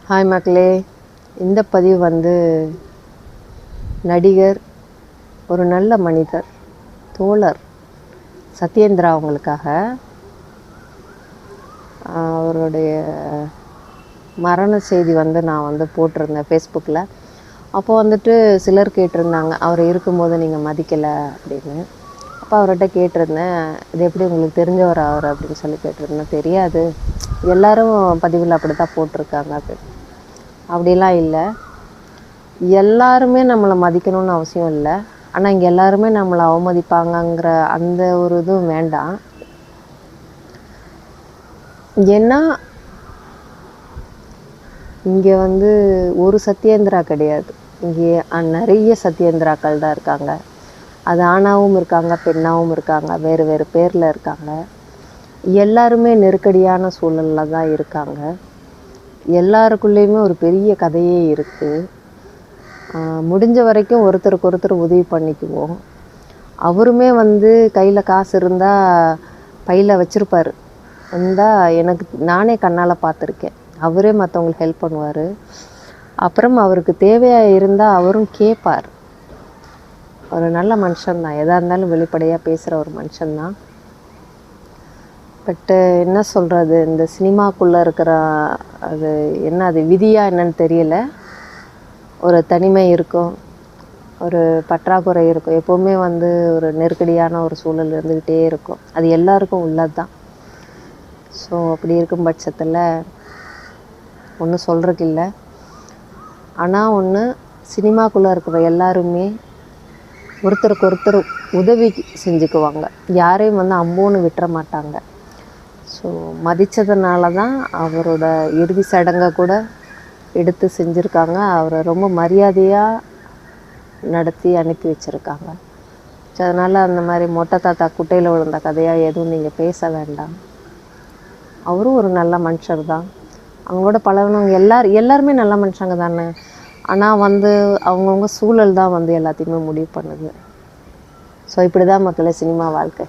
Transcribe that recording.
Hi மக்களே, இந்த பதிவு வந்து நடிகர், ஒரு நல்ல மனிதர், தோழர் சத்யேந்திரா அவங்களுக்காக. அவருடைய மரண செய்தி வந்து நான் வந்து போட்டிருந்தேன் ஃபேஸ்புக்கில். அப்போ வந்துட்டு சிலர் கேட்டிருந்தாங்க, அவர் இருக்கும்போது நீங்கள் மதிக்கலை அப்படின்னு. அப்போ அவர்கிட்ட கேட்டிருந்தேன், இது எப்படி உங்களுக்கு தெரிஞ்சவர் அவர் அப்படின்னு சொல்லி கேட்டிருந்தேன். தெரியாது, எல்லோரும் பதிவில் அப்படி தான் போட்டிருக்காங்க அப்படின்னு. அப்படிலாம் இல்லை, எல்லாருமே நம்மளை மதிக்கணும்னு அவசியம் இல்லை. ஆனால் இங்கே எல்லாருமே நம்மளை அவமதிப்பாங்கங்கிற அந்த ஒரு இதுவும் வேண்டாம். ஏன்னா இங்கே வந்து ஒரு சத்யேந்திரா கிடையாது, இங்கே நிறைய சத்யேந்திராக்கள் தான் இருக்காங்க. அது ஆணாவும் இருக்காங்க, பெண்ணாகவும் இருக்காங்க, வேறு வேறு பேரில் இருக்காங்க. எல்லாருமே நெருக்கடியான சூழலில் தான் இருக்காங்க. எல்லாருக்குள்ளேயுமே ஒரு பெரிய கதையே இருக்குது. முடிஞ்ச வரைக்கும் ஒருத்தருக்கு ஒருத்தர் உதவி பண்ணிக்குவோம். அவருமே வந்து கையில் காசு இருந்தால் பையில் வச்சுருப்பார். இருந்தால் எனக்கு நானே கண்ணால் பார்த்துருக்கேன். அவரே மற்றவங்களுக்கு ஹெல்ப் பண்ணுவார். அப்புறம் அவருக்கு தேவையாக இருந்தால் அவரும் கேட்பார். ஒரு நல்ல மனுஷன்தான், எதாக இருந்தாலும் வெளிப்படையாக பேசுகிற ஒரு மனுஷன்தான். பட்டு என்ன சொல்கிறது, இந்த சினிமாக்குள்ளே இருக்கிற அது என்ன, அது விதியாக என்னன்னு தெரியல. ஒரு தனிமை இருக்கும், ஒரு பற்றாக்குறை இருக்கும், எப்போவுமே வந்து ஒரு நெருக்கடியான ஒரு சூழல் இருந்துக்கிட்டே இருக்கும். அது எல்லாருக்கும் உள்ளது தான். ஸோ அப்படி இருக்கும் பட்சத்தில் ஒன்றும் சொல்கிறதுக்கு இல்லை. ஆனால் ஒன்று, சினிமாக்குள்ளே இருக்கிற எல்லாருமே ஒருத்தருக்கு ஒருத்தர் உதவி செஞ்சுக்குவாங்க. யாரையும் வந்து அம்போன்னு விட்டுற மாட்டாங்க. ஸோ மதித்ததுனால தான் அவரோட இறுதி சடங்கை கூட எடுத்து செஞ்சுருக்காங்க. அவரை ரொம்ப மரியாதையாக நடத்தி அனுப்பி வச்சுருக்காங்க. ஸோ அதனால் அந்த மாதிரி மொட்டை தாத்தா குட்டையில் விழுந்த கதையாக எதுவும் நீங்கள் பேச வேண்டாம். அவரும் ஒரு நல்ல மனுஷர் தான். அவங்களோட பழகினவங்க எல்லாருமே நல்ல மனுஷங்க தானே. ஆனால் வந்து அவங்கவுங்க சூழல் தான் வந்து எல்லாத்தையுமே முடிவு பண்ணுது. ஸோ இப்படி தான் மக்களே சினிமா வாழ்க்கை.